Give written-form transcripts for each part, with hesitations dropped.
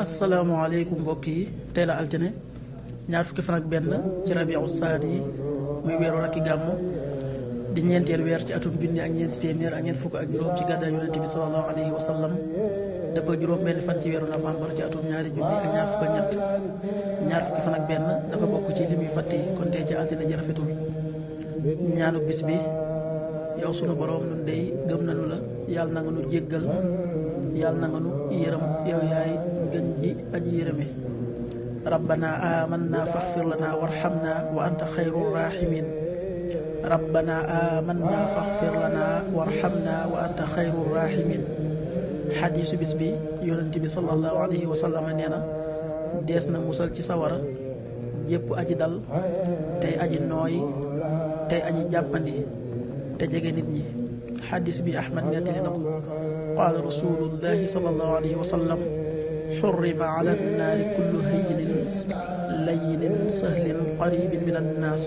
asalaamaaleykum mbokk yi tey la altine ñaar fukki fan ak benn ci rabiu saani yi muy weeru rakki gàmmu di ñeenteel weer ci atum junni ak ñeenti téeméer ak ñeent fukk ak juróom ci gàddaay yonente bi sallallahu alayhi wa sallam dëpp ak juróom benn fan ci weeru novembre ci atum ñaari junni ak ñaar fukk ak ñett ñaar fukki fan ak benn dafa bokk ci li muy fàtte kon tey ci altine ji rafetul ñaanu bis bi yow sunu boroom nun dey gëm nanu la yàlla na nga nu jéggal yàlla na nga nu yërëm yow yaay gën ji aji yërëme rabbana amanna faxfir lana warhamna wa anta xayru rahimin rabbana amanna faxfir lana warhamna wa anta xayru rahimin xadiisu bis bi yonent bi sallallahu alayhi wa sallam nee na dees na musal ci sawara jépp aji dal tey aji nooy tey aji jàppandi te jege nit ñi xadis bi ahmad nettali na ko qaala rasulullahi sallallahu alayhi wa sallam xurrima ala nnaari kullu hayyinin layyinin sahlin qaribin min annaas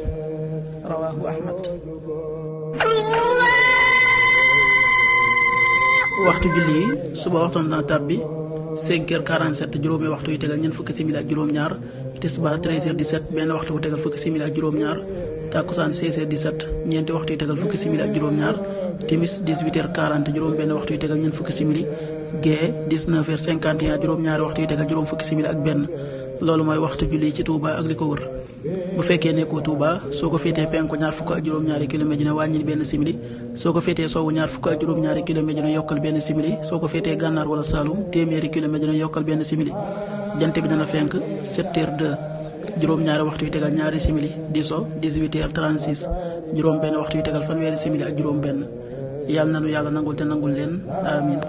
rawaahu ahmad. waxtu julli yi suba waxtoon na tàbbi 5h47 juróomi waxtu yu tegal ñeent fukki simili ak juróom-ñaar tisbaar 13h17 benn waxtu bu tegal fukki simili ak juróom-ñaar takkusaan 16h17 ñeenti waxtu yu tegal fukki simili ak juróom-ñaar timis 18h40 juróom benn waxtu yu tegal ñeent fukki simili gee 19h51 juróom-ñaari waxtu yu tegal juróom fukki simili ak benn loolu mooy waxtu julli ci Touba ak li ko wër. bu fekkee nekkoo Touba soo ko féetee penku ñaar fukk ak juróom-ñaari kilomètre dina wàññil benn simili soo ko féetee sowwu ñaar fukk ak juróom-ñaari kilomètre dina yokkal benn simili soo ko féetee gànnaar wala Saalum téeméeri kilomètre dina yokkal benn simili jant bi dana fenk 7h02 juróom-ñaari waxtu yu tegal ñaari simili di so 18h36 juróom benn waxtu yu tegal fanweeri simili ak juróom benn yàlla nanu yàlla nangul te nangul leen amin